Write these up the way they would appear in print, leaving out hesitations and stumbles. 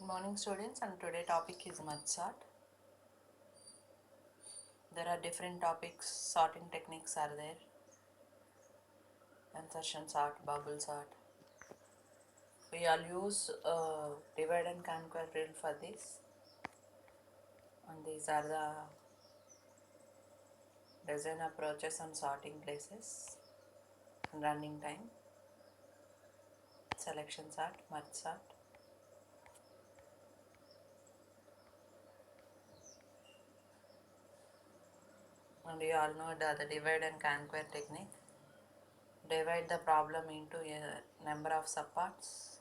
Good morning students, and today topic is merge sort. There are different topics, sorting techniques are there, insertion sort, bubble sort. We all use divide and conquer drill for this, and these are the design approaches and sorting places, running time, selection sort, merge sort. And you all know the divide and conquer technique. Divide the problem into a number of subparts.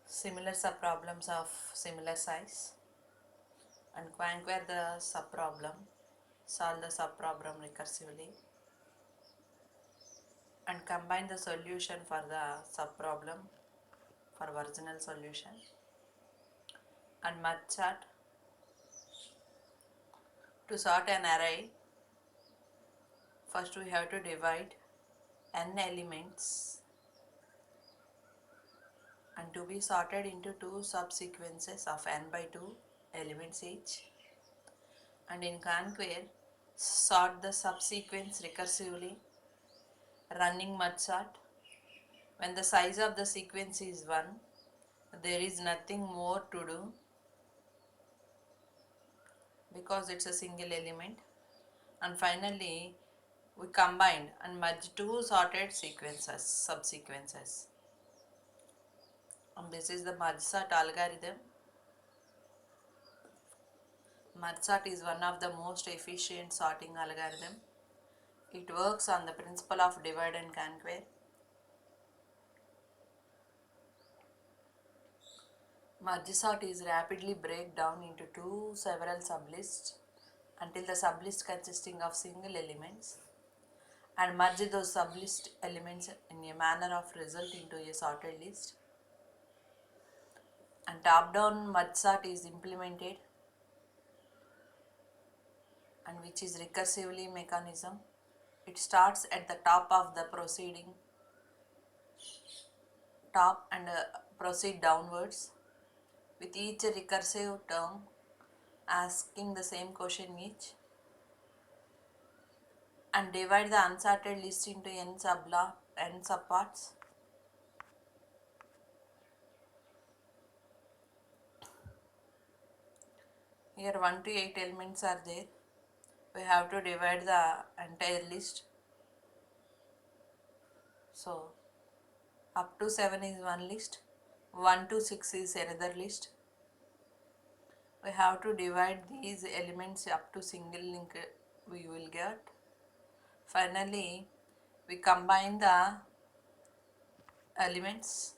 Similar subproblems of similar size, and conquer the subproblem, solve the subproblem recursively, and combine the solution for the subproblem for original solution. And merge sort. To sort an array, first we have to divide n elements and to be sorted into two subsequences of n by 2 elements each. And in conquer, sort the subsequence recursively, running merge sort. When the size of the sequence is 1, there is nothing more to do because it's a single element. And finally, we combined and merged two sorted sequences, subsequences. And this is the merge sort algorithm. Merge sort is one of the most efficient sorting algorithm. It works on the principle of divide and conquer. Merge sort is rapidly break down into two several sublists until the sublist consisting of single elements, and merge those sublist elements in a manner of result into a sorted list. And top-down merge sort is implemented, and which is recursively mechanism. It starts at the top of the proceeding top and proceed downwards with each recursive term asking the same question each, and divide the unsorted list into n subparts. Here 1 to 8 elements are there. We have to divide the entire list. So up to 7 is one list, 1 to 6 is another list. We have to divide these elements up to single link we will get. Finally, we combine the elements.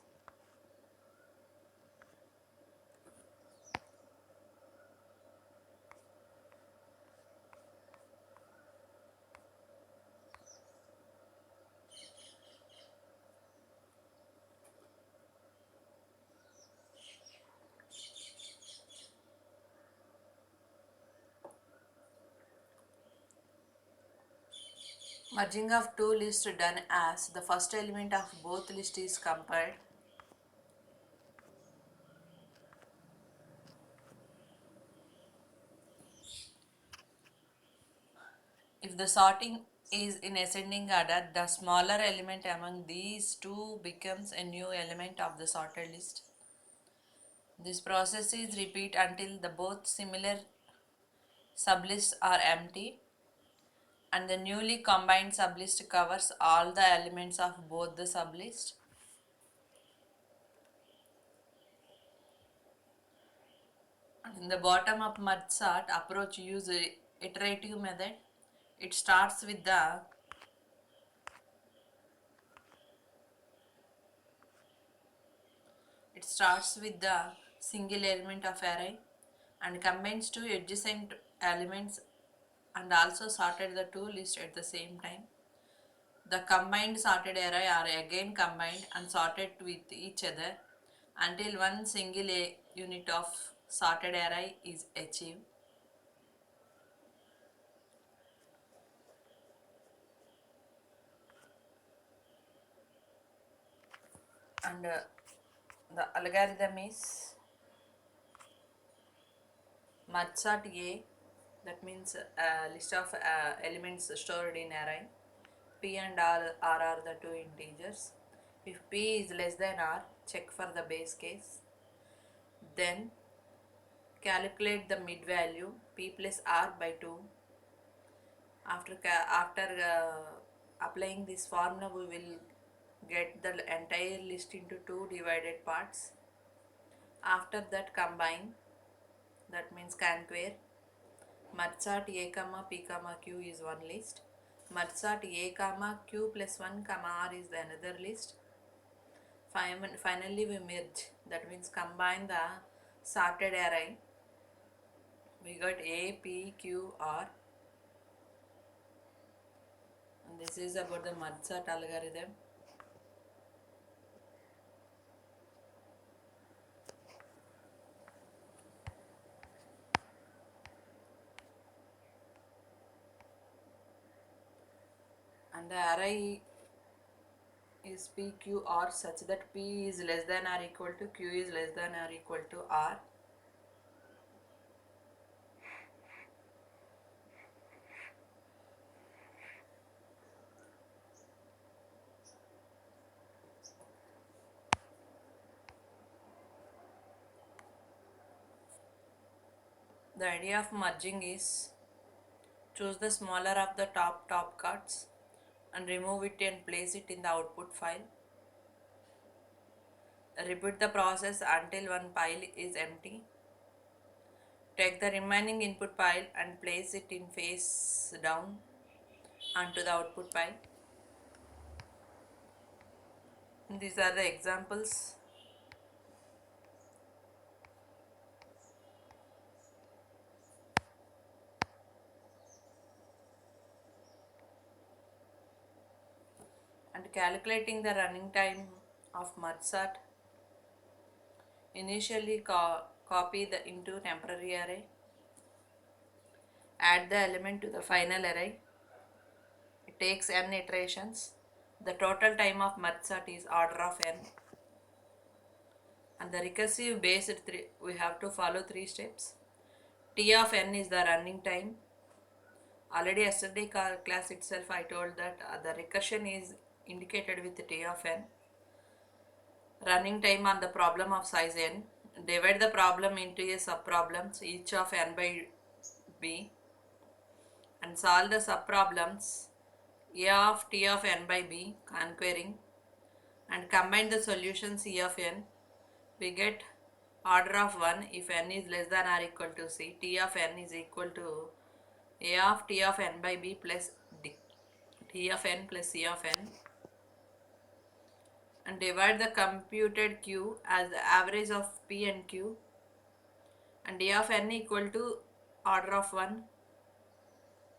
Merging of two lists done as the first element of both lists is compiled. If the sorting is in ascending order, the smaller element among these two becomes a new element of the sorted list. This process is repeat until the both similar sublists are empty and the newly combined sublist covers all the elements of both the sublists. In the bottom up merge sort approach use iterative method. It starts with the single element of array and combines two adjacent elements and also sorted the two lists at the same time. The combined sorted array are again combined and sorted with each other until one single unit of sorted array is achieved. And The algorithm is merge sort A, that means a list of elements stored in array. P and R are the two integers. If P is less than R, check for the base case. Then calculate the mid value P plus R by 2. After applying this formula, we will get the entire list into two divided parts. After that, combine, that means conquer. Merge sort A comma P comma Q is one list. Merge sort A comma Q plus 1 comma R is the another list. Finally we merge, that means combine the sorted array. We got A, P, Q, R, and this is about the merge sort algorithm. And the array is P, Q, R such that P is less than or equal to Q is less than or equal to R. The idea of merging is choose the smaller of the top cards and remove it and place it in the output file. Repeat the process until one pile is empty. Take the remaining input pile and place it in face down onto the output pile. These are the examples. And calculating the running time of merge sort. Initially copy the into temporary array. Add the element to the final array. It takes n iterations. The total time of merge sort is order of n. And the recursive based we have to follow three steps. T of n is the running time. Already yesterday class itself I told that the recursion is indicated with T of n. Running time on the problem of size n. Divide the problem into a subproblems each of n by b and solve the subproblems a of t of n by b conquering and combine the solutions e of n. We get order of 1 if n is less than or equal to c. T of n is equal to a of t of n by b plus d, t of n plus c of n, and divide the computed q as the average of p and q, and a of n equal to order of 1.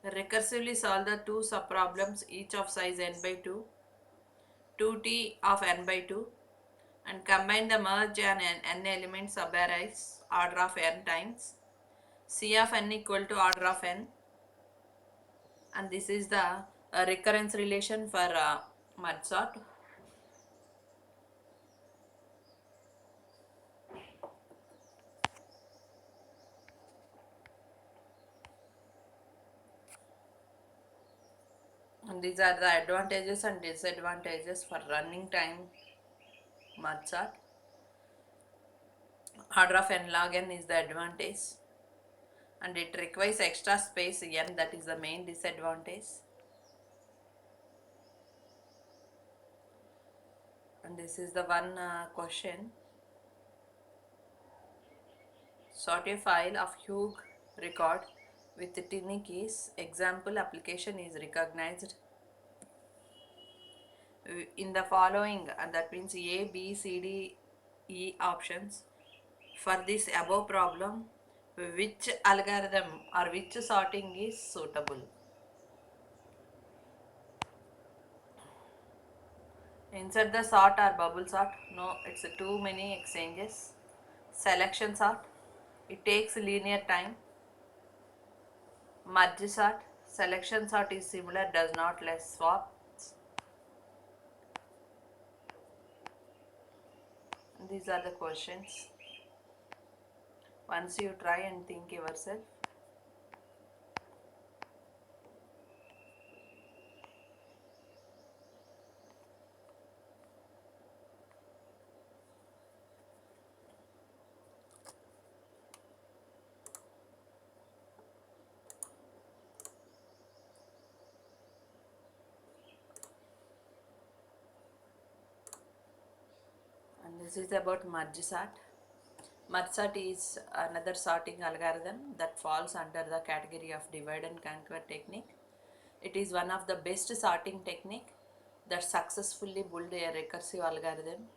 Recursively solve the two subproblems each of size n by 2, 2t of n by 2, and combine the merge and n element subarrays order of n times. C of n equal to order of n, and this is the recurrence relation for merge sort. And these are the advantages and disadvantages for running time merge sort. Order of n log n is the advantage, and it requires extra space n, that is the main disadvantage. And this is the one question. Sort a file of Hugh record with tiny keys. Example application is recognized in the following, and that means A, B, C, D, E options. For this above problem, which algorithm or which sorting is suitable? Insert the sort or bubble sort. No, it's too many exchanges. Selection sort. It takes linear time. Merge sort. Selection sort is similar, does not less swap. These are the questions. Once you try and think yourself. And this is about merge sort. Merge sort is another sorting algorithm that falls under the category of divide and conquer technique. It is one of the best sorting technique that successfully build a recursive algorithm.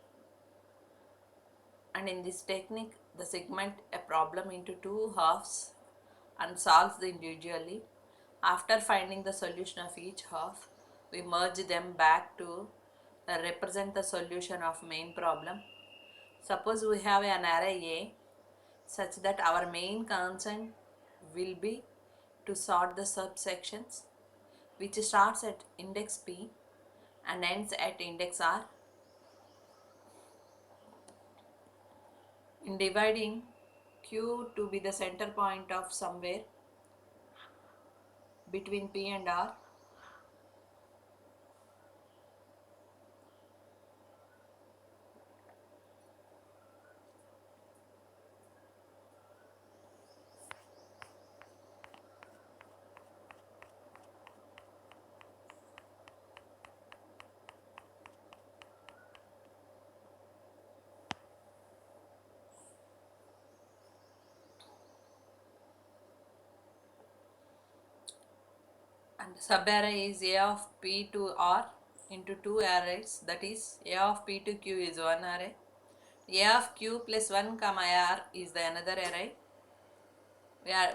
And in this technique, the segment a problem into two halves and solves them individually. After finding the solution of each half, we merge them back to represent the solution of main problem. Suppose we have an array A such that our main concern will be to sort the subsections which starts at index P and ends at index R. In dividing Q to be the center point of somewhere between P and R, and subarray is A of P to R into two arrays, that is A of P to Q is one array, A of Q plus 1 comma R is the another array.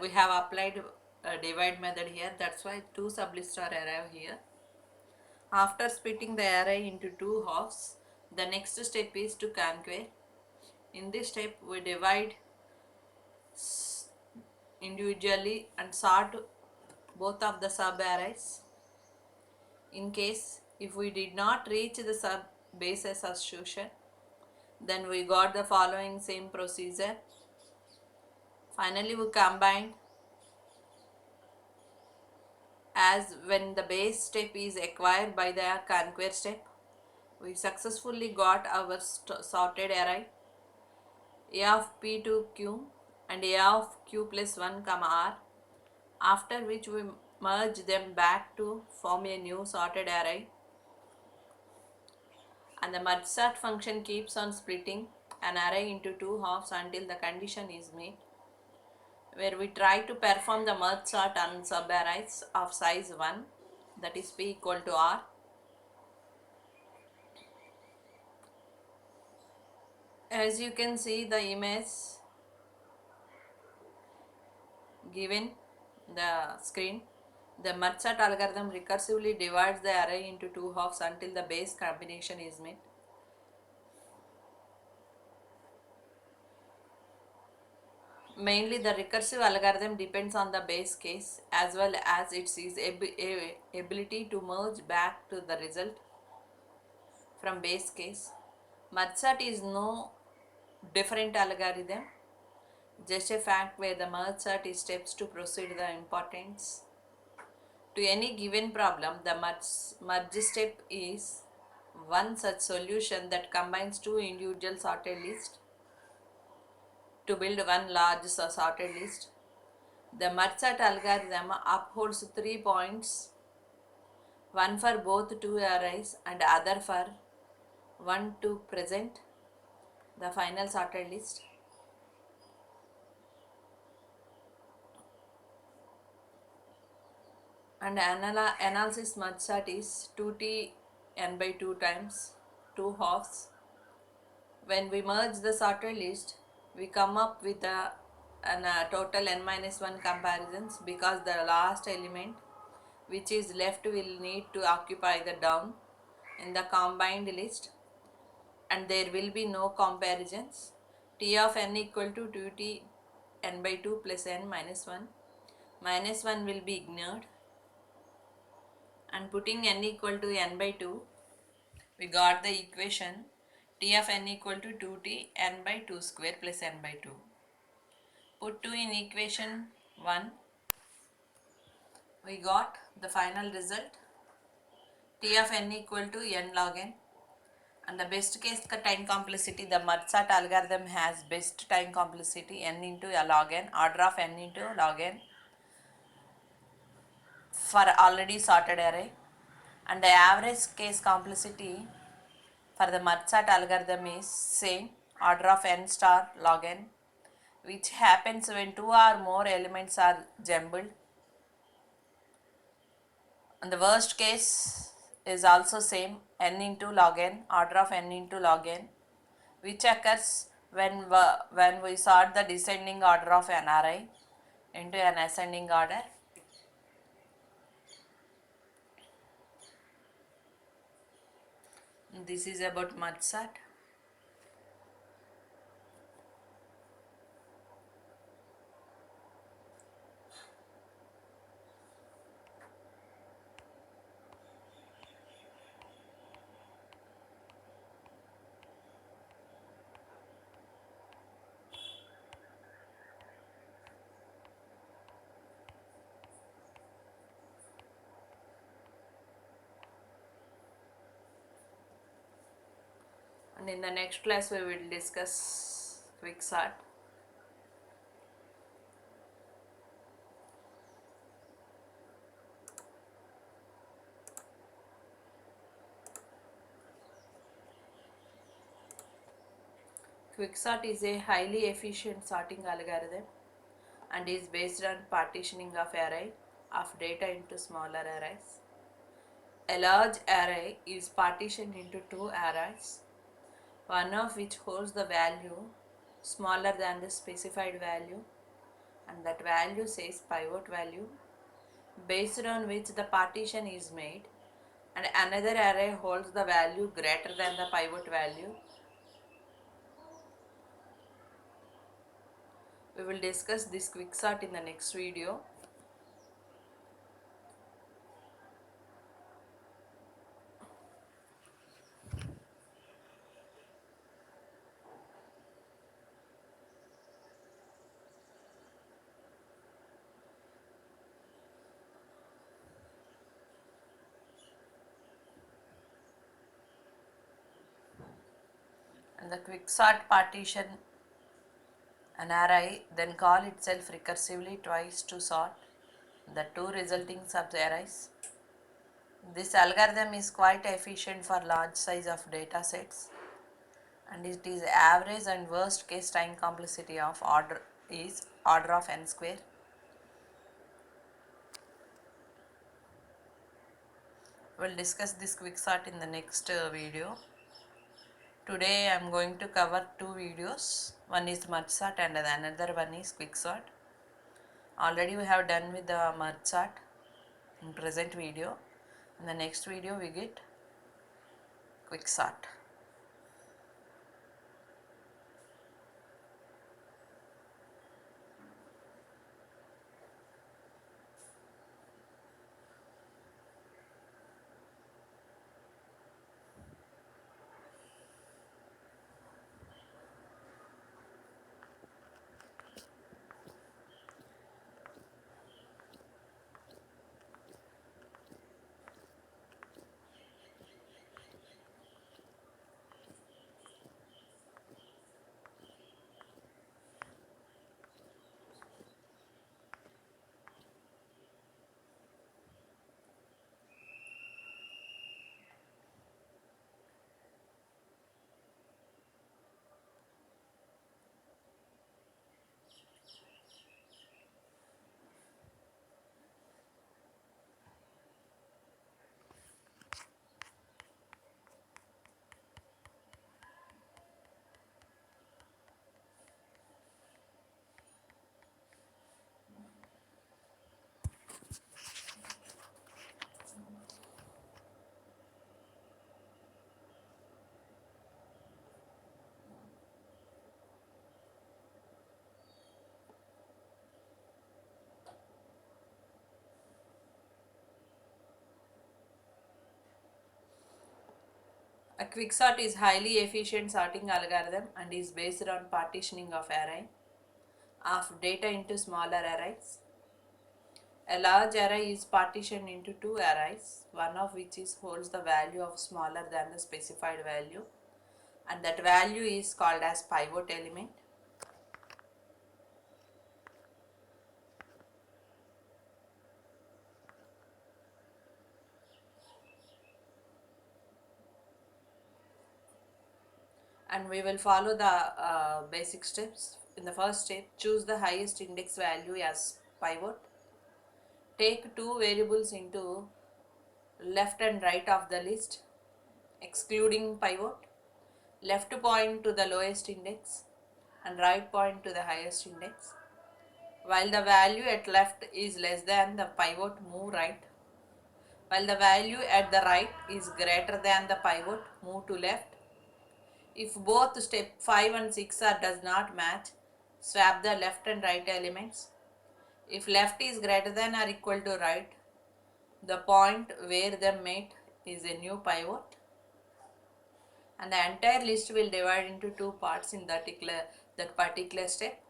We have applied a divide method here, that's why two sublists are arrive here. After splitting the array into two halves, the next step is to conquer. In this step we divide individually and sort both of the sub arrays. In case if we did not reach the sub basis association, then we got the following same procedure. Finally we combined, as when the base step is acquired by the conquer step, we successfully got our sorted array A of P to Q and A of Q plus 1 comma R, after which we merge them back to form a new sorted array, and the merge sort function keeps on splitting an array into two halves until the condition is met, where we try to perform the merge sort on subarrays of size 1, that is P equal to R. As you can see the image given the screen, the merge sort algorithm recursively divides the array into two halves until the base combination is met. Mainly the recursive algorithm depends on the base case as well as its ability to merge back to the result from base case. Merge sort is no different algorithm, just a fact where the merge sort is steps to proceed the importance. To any given problem, the merge step is one such solution that combines two individual sorted lists to build one large sorted list. The merge sort algorithm upholds 3 points, one for both two arrays and other for one to present the final sorted list. And analysis merge sort is 2t n by 2 times 2 halves. When we merge the sorted list, we come up with a total n minus 1 comparisons, because the last element which is left will need to occupy the down in the combined list, and there will be no comparisons. T of n equal to 2t n by 2 plus n minus 1. Minus 1 will be ignored, and putting n equal to n by 2, we got the equation T of n equal to 2t n by 2 square plus n by 2. Put 2 in equation 1. We got the final result. T of n equal to n log n. And the best case time complexity, the Merz-Salt algorithm has best time complexity n into a log n, order of n into log n for already sorted array. And the average case complexity for the Merz-Salt algorithm is same, order of n star log n, which happens when two or more elements are jumbled. And the worst case is also same, n into log n, order of n into log n, which occurs when we sort the descending order of an array into an ascending order. This is about Merz-Salt. And in the next class we will discuss quicksort. Quicksort is a highly efficient sorting algorithm and is based on partitioning of array of data into smaller arrays. A large array is partitioned into two arrays, one of which holds the value smaller than the specified value, and that value says pivot value, based on which the partition is made, and another array holds the value greater than the pivot value. We will discuss this quicksort in the next video. And the quicksort partition an array, then call itself recursively twice to sort the two resulting sub-arrays. This algorithm is quite efficient for large size of data sets, and it is average and worst case time complexity of order is order of n square. We'll discuss this quicksort in the next video. Today I am going to cover two videos. One is Merz-Salt and another one is quicksort. Already we have done with the Merz-Salt in present video. In the next video we get quicksort. A quicksort is highly efficient sorting algorithm and is based on partitioning of array of data into smaller arrays. A large array is partitioned into two arrays, one of which holds the value of smaller than the specified value, and that value is called as pivot element. And we will follow the basic steps. In the first step, choose the highest index value as pivot. Take two variables into left and right of the list, excluding pivot. Left point to the lowest index and right point to the highest index. While the value at left is less than the pivot, move right. While the value at the right is greater than the pivot, move to left. If both step 5 and 6 does not match, swap the left and right elements. If left is greater than or equal to right, the point where they meet is a new pivot. And the entire list will divide into two parts in that particular step.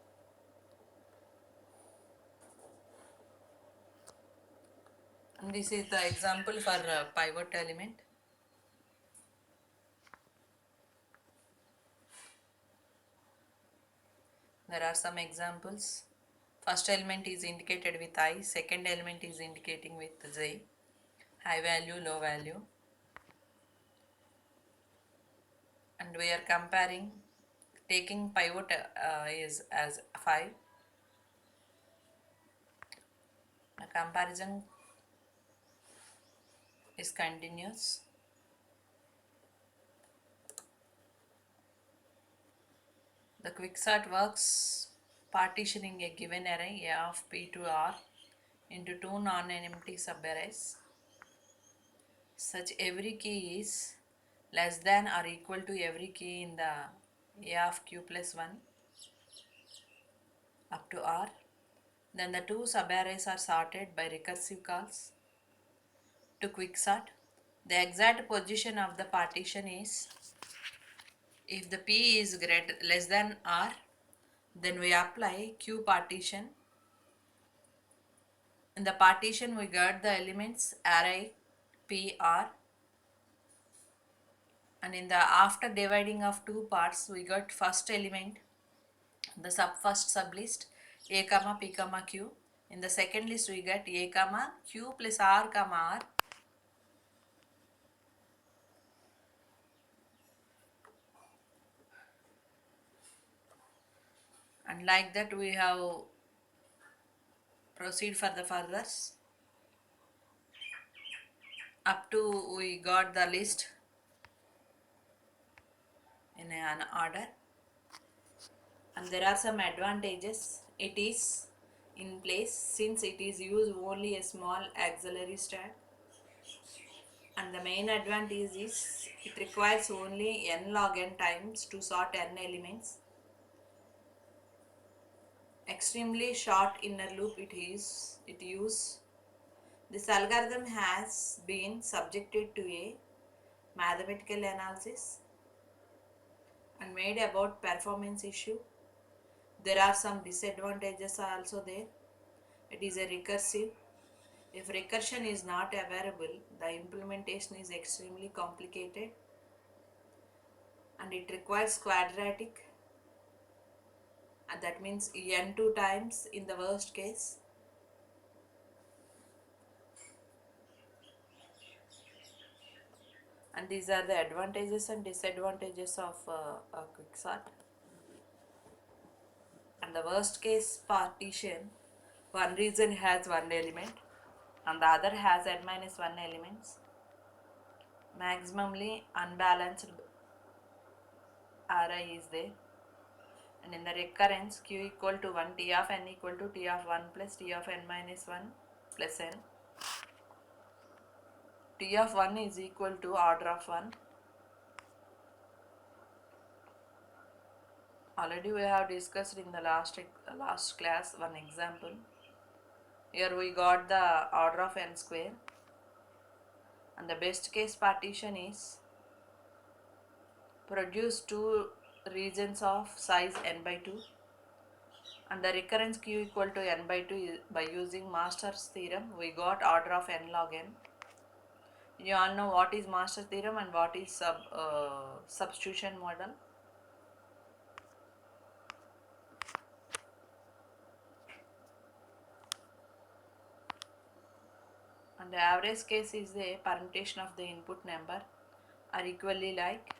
And this is the example for pivot element. There are some examples. First element is indicated with I, second element is indicating with J, high value, low value. And we are comparing, taking pivot is as 5. The comparison is continuous. The quicksort works partitioning a given array A of P to R into two non-empty subarrays. Such every key is less than or equal to every key in the A of Q plus 1 up to R. Then the two subarrays are sorted by recursive calls to quicksort. The exact position of the partition is, if the P is less than R, then we apply Q partition. In the partition we got the elements array PR, and in the after dividing of two parts we got first element, the first sublist A comma P comma Q. In the second list we get A comma Q plus R comma R. And like that we have proceed for the furthers up to we got the list in an order. And there are some advantages. It is in place since it is used only a small auxiliary stack, and the main advantage is it requires only n log n times to sort n elements. Extremely short inner loop it use. This algorithm has been subjected to a mathematical analysis and made about performance issue. There are some disadvantages also there. It is a recursive. If recursion is not available, the implementation is extremely complicated and it requires quadratic, and that means n2 times in the worst case. And these are the advantages and disadvantages of a quicksort. And the worst case partition, one region has one element and the other has n minus 1 elements. Maximally unbalanced array is there. And in the recurrence, q equal to 1, t of n equal to t of 1 plus t of n minus 1 plus n. T of 1 is equal to order of 1. Already we have discussed in the last class one example. Here we got the order of n square, and the best case partition is produce two regions of size n by 2, and the recurrence q equal to n by 2 by using Master's theorem we got order of n log n. You all know what is Master's theorem and what is substitution model. And the average case is the permutation of the input number are equally like.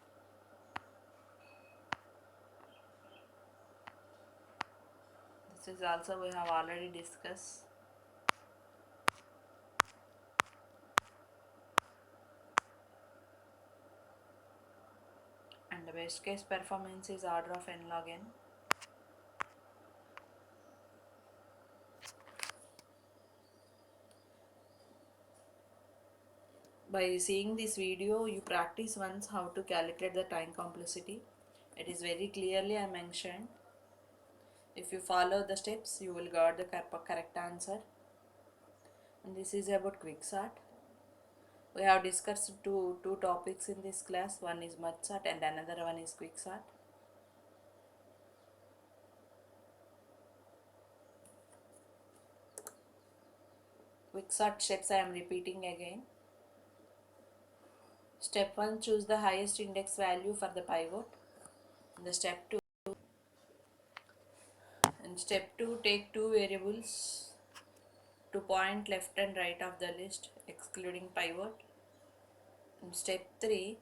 This is also we have already discussed. And the best case performance is order of n log n. By seeing this video, you practice once how to calculate the time complexity. It is very clearly I mentioned. If you follow the steps, you will get the correct answer. And this is about quicksort. We have discussed two topics in this class. One is merge sort and another one is quicksort. Quicksort steps I am repeating again. Step 1, choose the highest index value for the pivot. In the step 2, in step 2, take two variables to point left and right of the list excluding pivot. In step 3,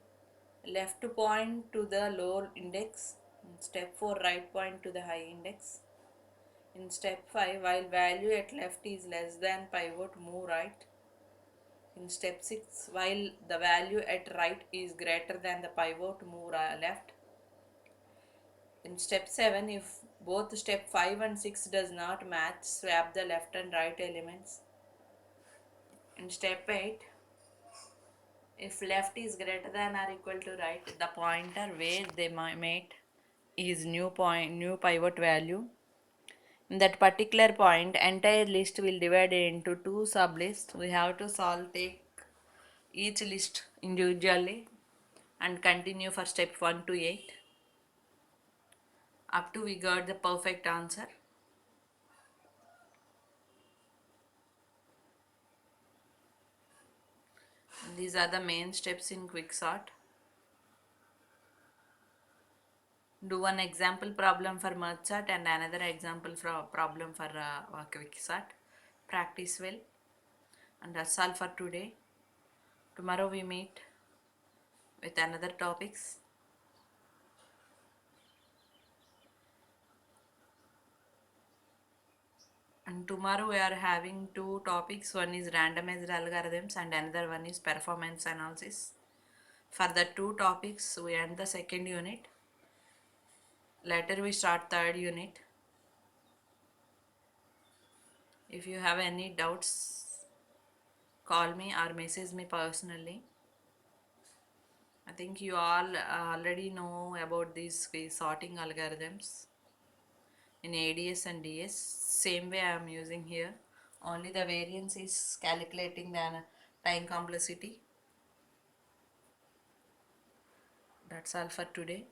left to point to the lower index. In step 4, right point to the high index. In step 5, while value at left is less than pivot, move right. In step 6, while the value at right is greater than the pivot, move left. In step 7, if both step 5 and 6 does not match, swap the left and right elements. In step 8, if left is greater than or equal to right, the pointer where they mate is new pivot value. In that particular point, entire list will divide into two sublists. We have to take each list individually and continue for step 1 to 8 up to we got the perfect answer. These are the main steps in quicksort. Do one example problem for merge sort and another example for problem for quicksort. Practice well. And that's all for today. Tomorrow we meet with another topics. And tomorrow we are having two topics. One is randomized algorithms and another one is performance analysis. For the two topics we end the second unit. Later we start third unit. If you have any doubts, call me or message me personally. I think you all already know about these sorting algorithms in ADS and DS. Same way I am using here. Only the variance is calculating the time complexity. That's all for today.